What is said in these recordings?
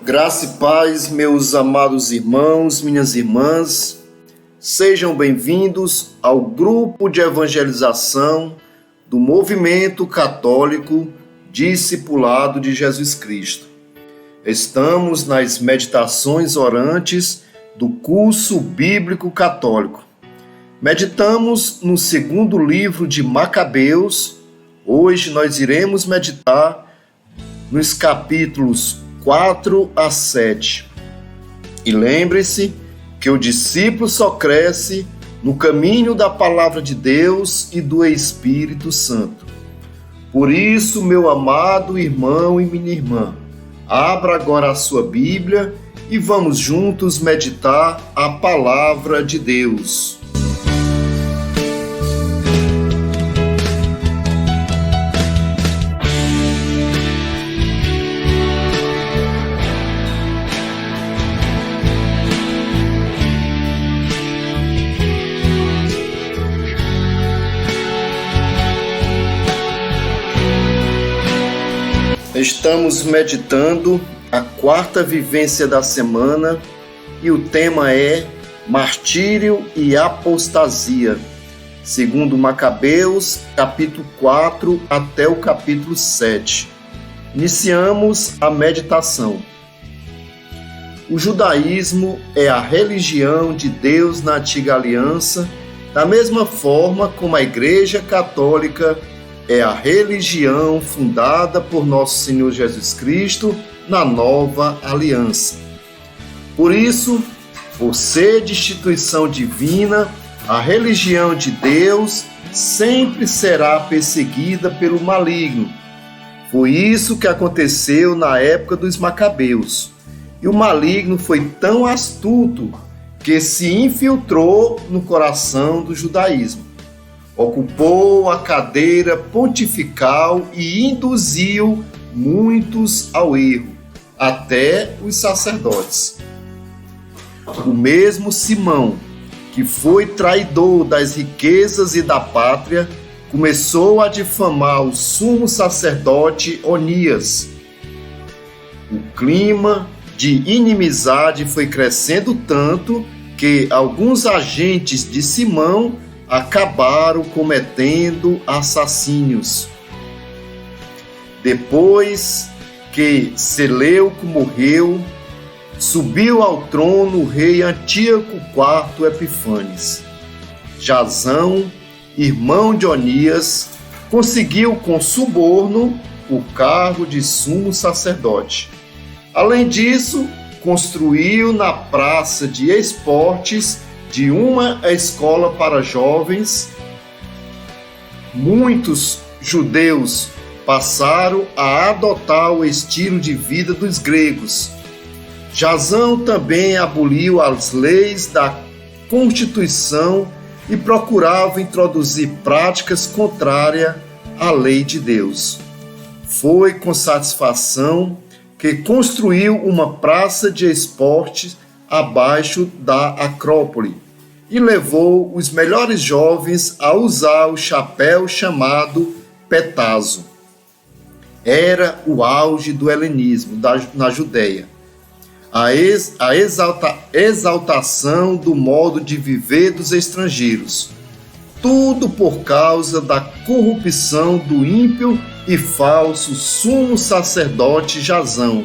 Graça e paz, meus amados irmãos, minhas irmãs, sejam bem-vindos ao grupo de evangelização do Movimento Católico Discipulado de Jesus Cristo. Estamos nas meditações orantes do curso bíblico católico. Meditamos no segundo livro de Macabeus. Hoje nós iremos meditar nos capítulos 4 a 7. E lembre-se que o discípulo só cresce no caminho da palavra de Deus e do Espírito Santo. Por isso, meu amado irmão e minha irmã, abra agora a sua Bíblia e vamos juntos meditar a palavra de Deus. Estamos meditando a quarta vivência da semana e o tema é Martírio e Apostasia, segundo Macabeus, capítulo 4 até o capítulo 7. Iniciamos a meditação. O judaísmo é a religião de Deus na antiga aliança, da mesma forma como a Igreja Católica é a religião fundada por nosso Senhor Jesus Cristo na nova aliança. Por isso, por ser de instituição divina, a religião de Deus sempre será perseguida pelo maligno. Foi isso que aconteceu na época dos Macabeus. E o maligno foi tão astuto que se infiltrou no coração do judaísmo. Ocupou a cadeira pontifical e induziu muitos ao erro, até os sacerdotes. O mesmo Simão, que foi traidor das riquezas e da pátria, começou a difamar o sumo sacerdote Onias. O clima de inimizade foi crescendo tanto que alguns agentes de Simão acabaram cometendo assassínios. Depois que Seleuco morreu, subiu ao trono o rei Antíoco IV Epífanes. Jasão, irmão de Onias, conseguiu com suborno o cargo de sumo sacerdote. Além disso, construiu na praça de esportes de uma escola para jovens. Muitos judeus passaram a adotar o estilo de vida dos gregos. Jasão também aboliu as leis da Constituição e procurava introduzir práticas contrárias à lei de Deus. Foi com satisfação que construiu uma praça de esportes abaixo da Acrópole e levou os melhores jovens a usar o chapéu chamado petazo. Era o auge do helenismo na Judéia. A exaltação do modo de viver dos estrangeiros. Tudo por causa da corrupção do ímpio e falso sumo sacerdote Jasão.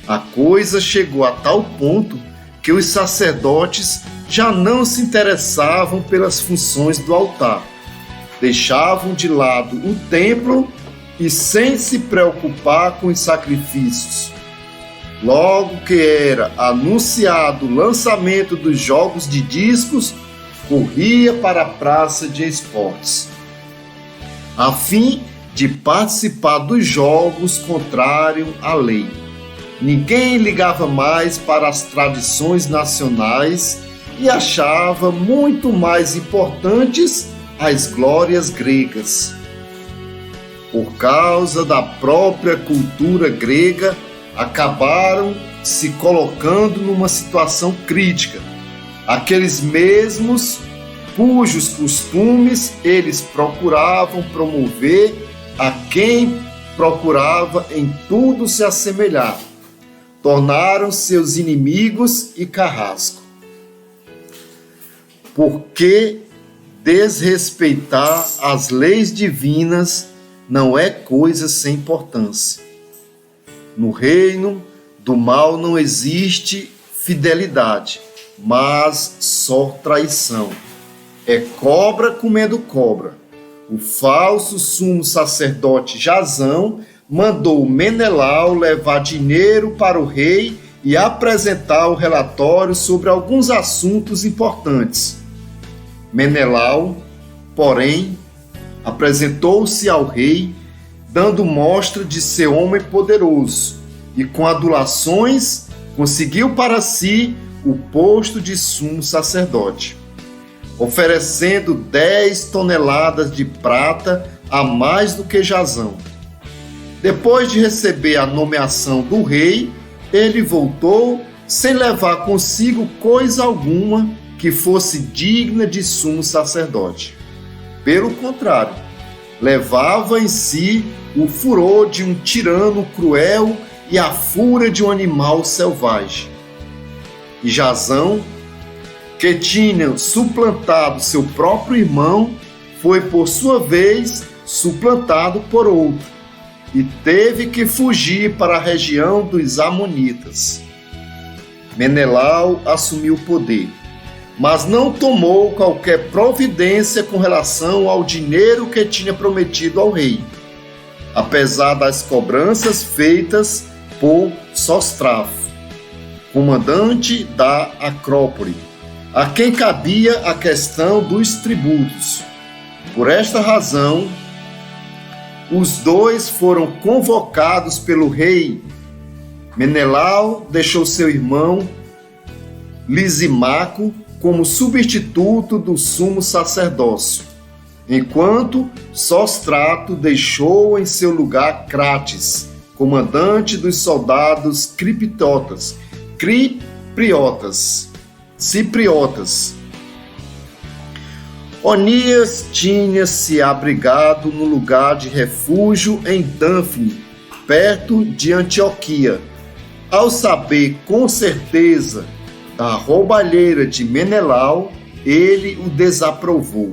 A coisa chegou a tal ponto que os sacerdotes já não se interessavam pelas funções do altar. Deixavam de lado o templo e sem se preocupar com os sacrifícios. Logo que era anunciado o lançamento dos jogos de discos, corria para a praça de esportes, a fim de participar dos jogos contrários à lei. Ninguém ligava mais para as tradições nacionais e achava muito mais importantes as glórias gregas. Por causa da própria cultura grega, acabaram se colocando numa situação crítica. Aqueles mesmos cujos costumes eles procuravam promover, a quem procurava em tudo se assemelhar. tornaram seus inimigos e carrasco. Porque desrespeitar as leis divinas não é coisa sem importância. No reino do mal não existe fidelidade, mas só traição. É cobra comendo cobra. O falso sumo sacerdote Jazão mandou Menelau levar dinheiro para o rei e apresentar o relatório sobre alguns assuntos importantes. Menelau, porém, apresentou-se ao rei, dando mostra de ser homem poderoso, e com adulações conseguiu para si o posto de sumo sacerdote, oferecendo 10 toneladas de prata a mais do que Jazão. Depois de receber a nomeação do rei, ele voltou sem levar consigo coisa alguma que fosse digna de sumo sacerdote. Pelo contrário, levava em si o furor de um tirano cruel e a fúria de um animal selvagem. E Jazão, que tinha suplantado seu próprio irmão, foi por sua vez suplantado por outro, e teve que fugir para a região dos Amonitas. Menelau assumiu o poder, mas não tomou qualquer providência com relação ao dinheiro que tinha prometido ao rei, apesar das cobranças feitas por Sóstrafo, comandante da Acrópole, a quem cabia a questão dos tributos. Por esta razão, os dois foram convocados pelo rei. Menelau deixou seu irmão Lisimaco como substituto do sumo sacerdócio, enquanto Sóstrato deixou em seu lugar Crates, comandante dos soldados cipriotas. Onias tinha se abrigado no lugar de refúgio em Dânfine, perto de Antioquia. Ao saber com certeza da roubalheira de Menelau, ele o desaprovou.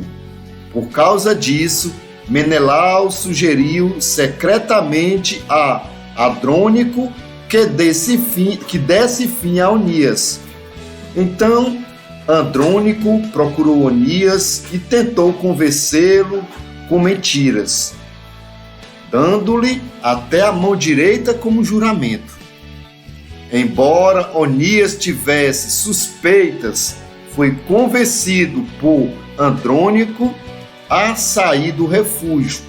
Por causa disso, Menelau sugeriu secretamente a Andrônico que desse fim a Onias. Então, Andrônico procurou Onias e tentou convencê-lo com mentiras, dando-lhe até a mão direita como juramento. Embora Onias tivesse suspeitas, foi convencido por Andrônico a sair do refúgio.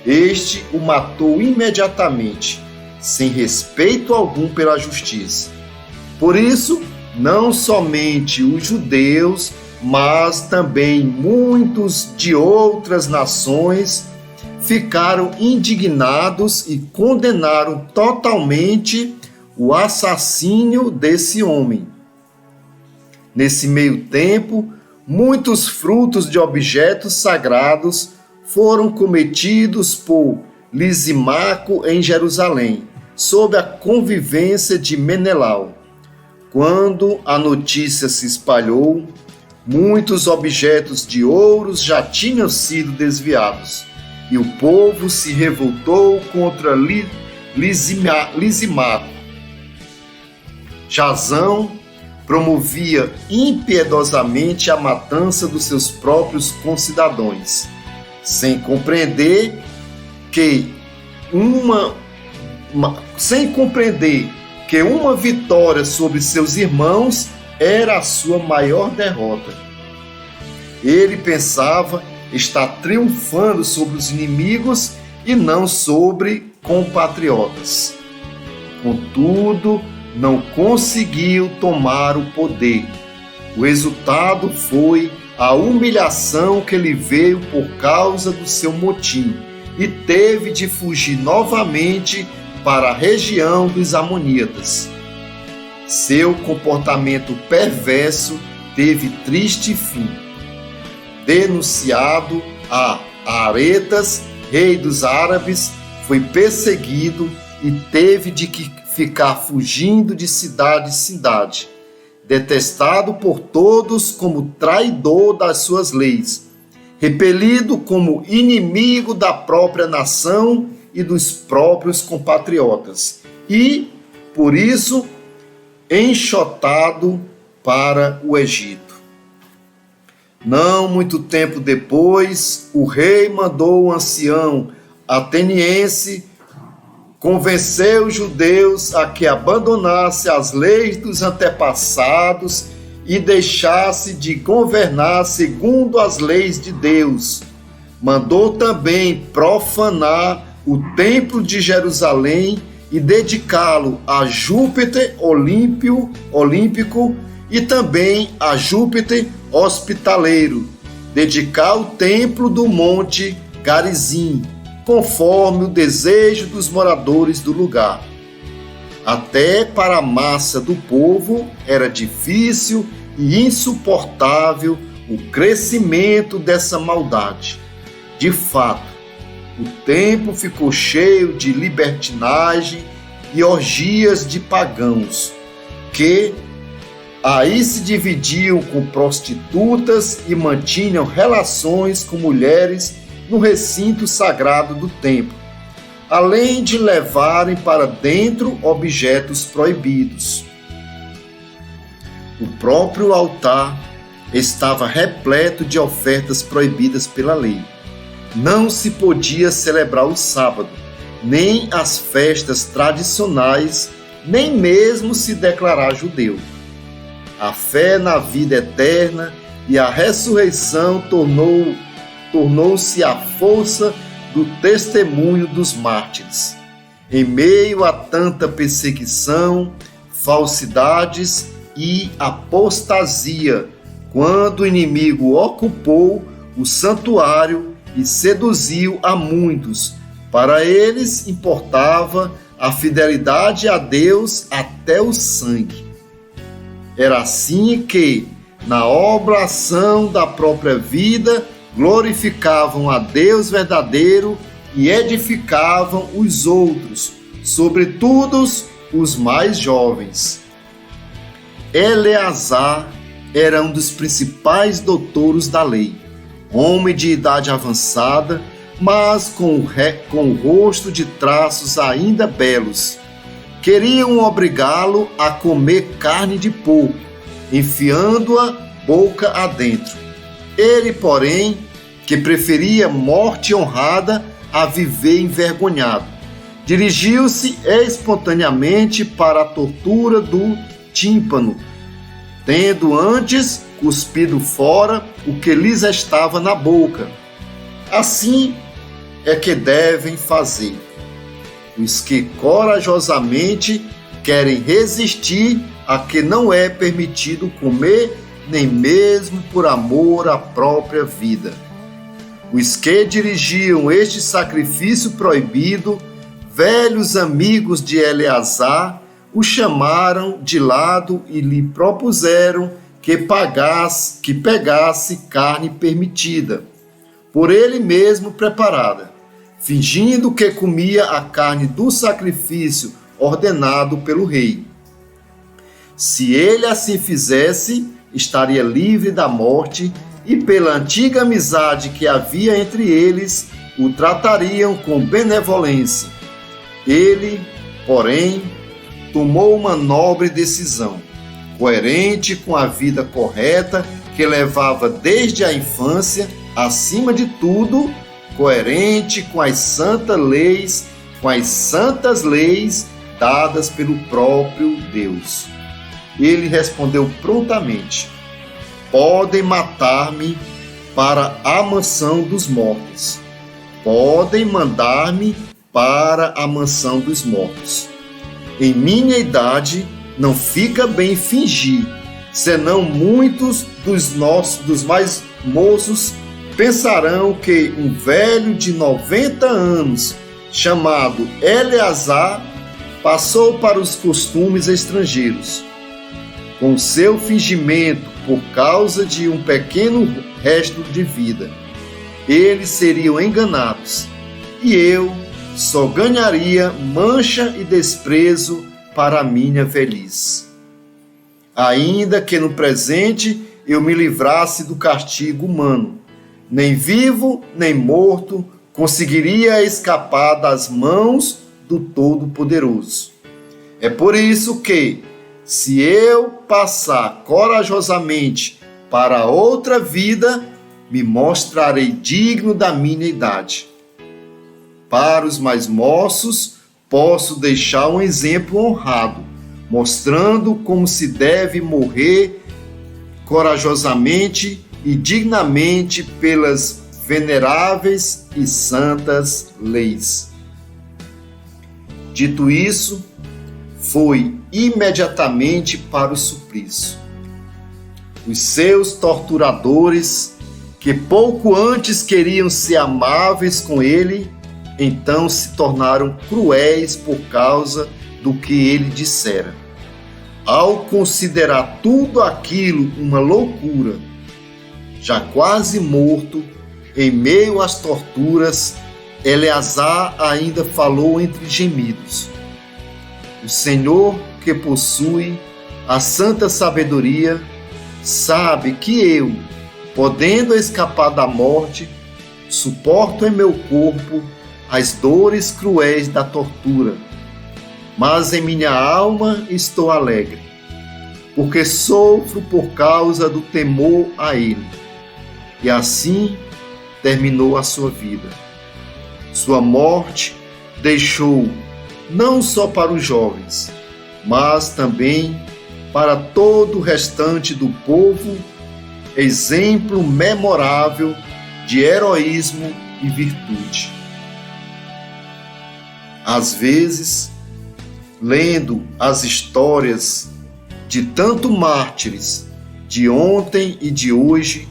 Este o matou imediatamente, sem respeito algum pela justiça. Por isso, não somente os judeus, mas também muitos de outras nações ficaram indignados e condenaram totalmente o assassínio desse homem. Nesse meio tempo, muitos frutos de objetos sagrados foram cometidos por Lisimaco em Jerusalém, sob a convivência de Menelau. Quando a notícia se espalhou, muitos objetos de ouro já tinham sido desviados, e o povo se revoltou contra Lisimaco. Jazão promovia impiedosamente a matança dos seus próprios concidadãos, sem compreender que uma vitória sobre seus irmãos era a sua maior derrota. Ele pensava estar triunfando sobre os inimigos e não sobre compatriotas. Contudo, não conseguiu tomar o poder. O resultado foi a humilhação que lhe veio por causa do seu motim, e teve de fugir novamente para a região dos Amonitas. Seu comportamento perverso teve triste fim. Denunciado a Aretas, rei dos árabes, foi perseguido e teve de que ficar fugindo de cidade em cidade, detestado por todos como traidor das suas leis, repelido como inimigo da própria nação e dos próprios compatriotas, e, por isso, enxotado para o Egito. Não muito tempo depois, o rei mandou o ancião ateniense convencer os judeus a que abandonasse as leis dos antepassados e deixasse de governar segundo as leis de Deus. Mandou também profanar o templo de Jerusalém e dedicá-lo a Júpiter olímpico e também a Júpiter hospitaleiro, dedicar o templo do Monte Garizim, conforme o desejo dos moradores do lugar. Até para a massa do povo era difícil e insuportável o crescimento dessa maldade. De fato, o templo ficou cheio de libertinagem e orgias de pagãos, que aí se dividiam com prostitutas e mantinham relações com mulheres no recinto sagrado do templo, além de levarem para dentro objetos proibidos. O próprio altar estava repleto de ofertas proibidas pela lei. Não se podia celebrar o sábado, nem as festas tradicionais, nem mesmo se declarar judeu. A fé na vida eterna e a ressurreição tornou-se a força do testemunho dos mártires. Em meio a tanta perseguição, falsidades e apostasia, quando o inimigo ocupou o santuário e seduziu a muitos, para eles importava a fidelidade a Deus até o sangue. Era assim que, na oblação da própria vida, glorificavam a Deus verdadeiro e edificavam os outros, sobretudo os mais jovens. Eleazar era um dos principais doutores da lei, homem de idade avançada, mas com o rosto de traços ainda belos. Queriam obrigá-lo a comer carne de porco, enfiando-a boca adentro. Ele, porém, que preferia morte honrada a viver envergonhado, dirigiu-se espontaneamente para a tortura do tímpano, tendo antes cuspido fora o que lhes estava na boca. Assim é que devem fazer os que corajosamente querem resistir a que não é permitido comer, nem mesmo por amor à própria vida. Os que dirigiam este sacrifício proibido, velhos amigos de Eleazar, o chamaram de lado e lhe propuseram que pegasse carne permitida, por ele mesmo preparada, fingindo que comia a carne do sacrifício ordenado pelo rei. Se ele assim fizesse, estaria livre da morte, e pela antiga amizade que havia entre eles, o tratariam com benevolência. Ele, porém, tomou uma nobre decisão, coerente com a vida correta que levava desde a infância, acima de tudo, coerente com as santas leis dadas pelo próprio Deus. Ele respondeu prontamente: podem matar-me para a mansão dos mortos. Podem mandar-me para a mansão dos mortos. Em minha idade não fica bem fingir, senão muitos dos mais moços pensarão que um velho de 90 anos, chamado Eleazar, passou para os costumes estrangeiros. Com seu fingimento por causa de um pequeno resto de vida, eles seriam enganados, e eu só ganharia mancha e desprezo para a minha velhice. Ainda que no presente eu me livrasse do castigo humano, nem vivo nem morto conseguiria escapar das mãos do Todo-Poderoso. É por isso que, se eu passar corajosamente para outra vida, me mostrarei digno da minha idade. Para os mais moços, posso deixar um exemplo honrado, mostrando como se deve morrer corajosamente e dignamente pelas veneráveis e santas leis. Dito isso, foi imediatamente para o suplício. Os seus torturadores, que pouco antes queriam ser amáveis com ele, então se tornaram cruéis por causa do que ele dissera. Ao considerar tudo aquilo uma loucura, já quase morto, em meio às torturas, Eleazar ainda falou entre gemidos: o Senhor, que possui a santa sabedoria, sabe que eu, podendo escapar da morte, suporto em meu corpo as dores cruéis da tortura, mas em minha alma estou alegre, porque sofro por causa do temor a Ele. E assim terminou a sua vida. Sua morte deixou, não só para os jovens, mas também para todo o restante do povo, exemplo memorável de heroísmo e virtude. Às vezes, lendo as histórias de tantos mártires de ontem e de hoje,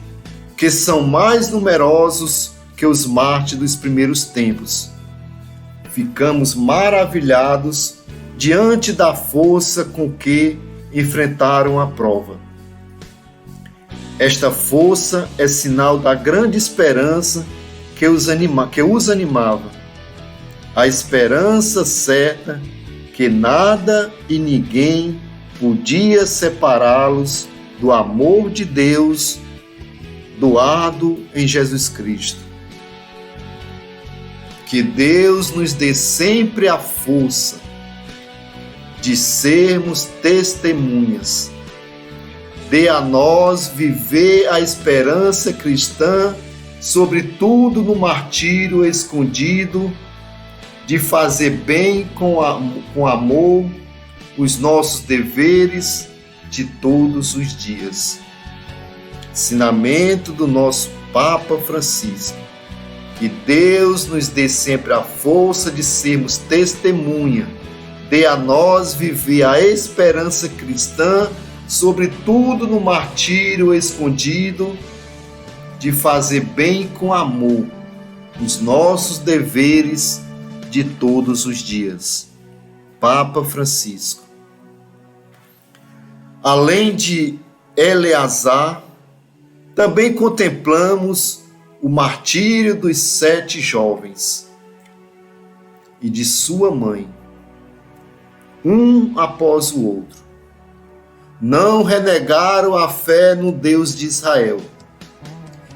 que são mais numerosos que os mártires dos primeiros tempos, ficamos maravilhados diante da força com que enfrentaram a prova. Esta força é sinal da grande esperança que os animava. A esperança certa que nada e ninguém podia separá-los do amor de Deus doado em Jesus Cristo. Que Deus nos dê sempre a força de sermos testemunhas. Dê a nós viver a esperança cristã, sobretudo no martírio escondido, de fazer bem com amor os nossos deveres de todos os dias. Ensinamento do nosso Papa Francisco. Que Deus nos dê sempre a força de sermos testemunha. Dê a nós viver a esperança cristã, sobretudo no martírio escondido, de fazer bem com amor os nossos deveres de todos os dias. Papa Francisco. Além de Eleazar, também contemplamos o martírio dos 7 jovens e de sua mãe, um após o outro. Não renegaram a fé no Deus de Israel.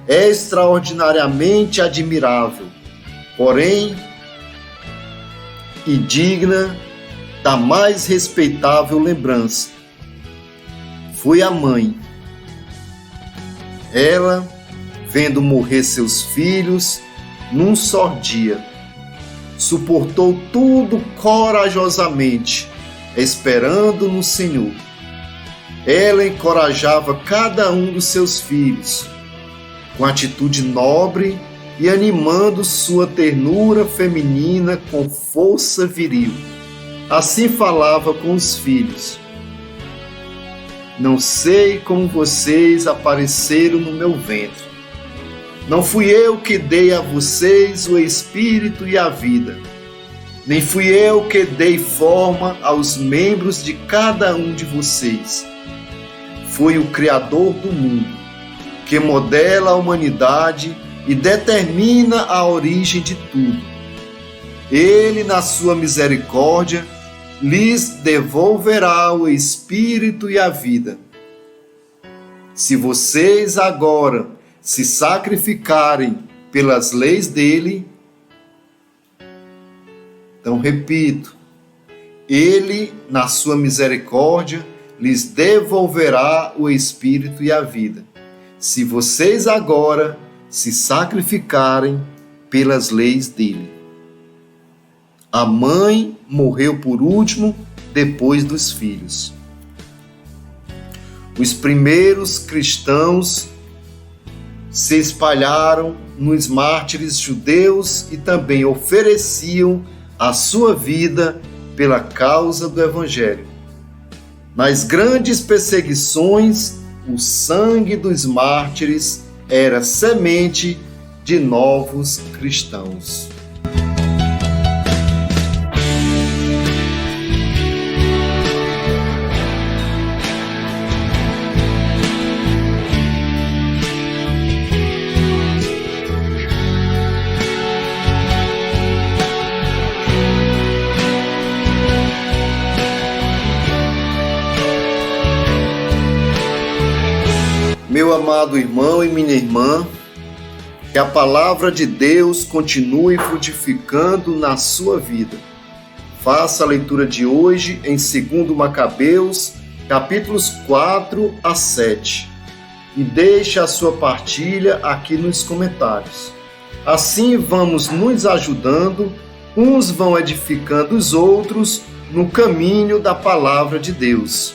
É extraordinariamente admirável, porém, e digna da mais respeitável lembrança. Foi a mãe. Ela, vendo morrer seus filhos num só dia, suportou tudo corajosamente, esperando no Senhor. Ela encorajava cada um dos seus filhos, com atitude nobre e animando sua ternura feminina com força viril. Assim falava com os filhos: não sei como vocês apareceram no meu ventre. Não fui eu que dei a vocês o espírito e a vida. Nem fui eu que dei forma aos membros de cada um de vocês. Foi o Criador do mundo, que modela a humanidade e determina a origem de tudo. Ele, na sua misericórdia, lhes devolverá o espírito e a vida. Se vocês agora se sacrificarem pelas leis dele, então repito, ele, na sua misericórdia, lhes devolverá o espírito e a vida. Se vocês agora se sacrificarem pelas leis dele. A mãe morreu por último, depois dos filhos. Os primeiros cristãos se espalharam nos mártires judeus e também ofereciam a sua vida pela causa do Evangelho. Nas grandes perseguições, o sangue dos mártires era semente de novos cristãos. Meu amado irmão e minha irmã, que a palavra de Deus continue frutificando na sua vida. Faça a leitura de hoje em 2 Macabeus, capítulos 4 a 7. E deixe a sua partilha aqui nos comentários. Assim vamos nos ajudando, uns vão edificando os outros no caminho da palavra de Deus.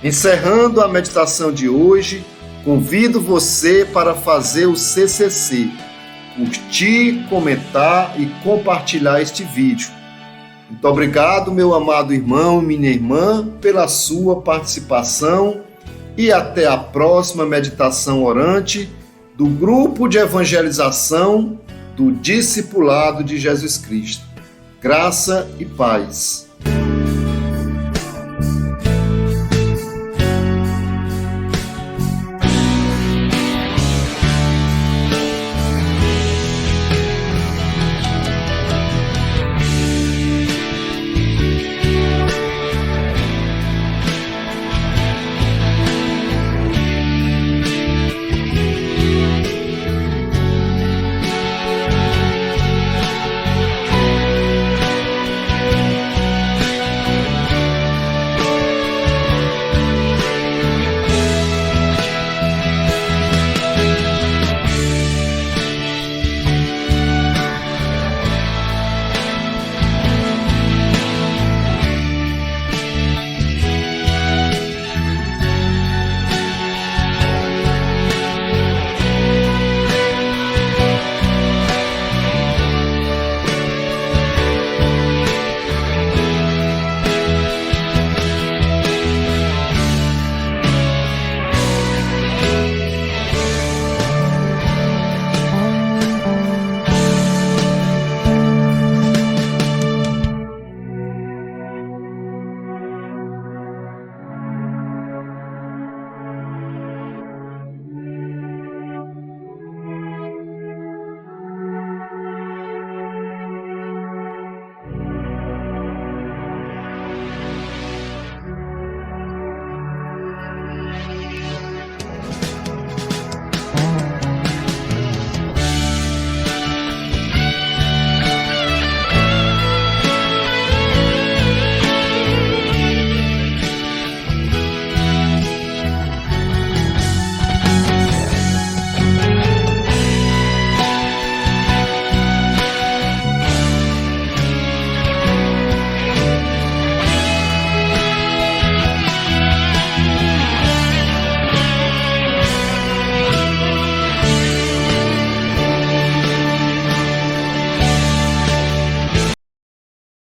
Encerrando a meditação de hoje, convido você para fazer o CCC, curtir, comentar e compartilhar este vídeo. Muito obrigado, meu amado irmão e minha irmã, pela sua participação e até a próxima meditação orante do grupo de evangelização do Discipulado de Jesus Cristo. Graça e paz.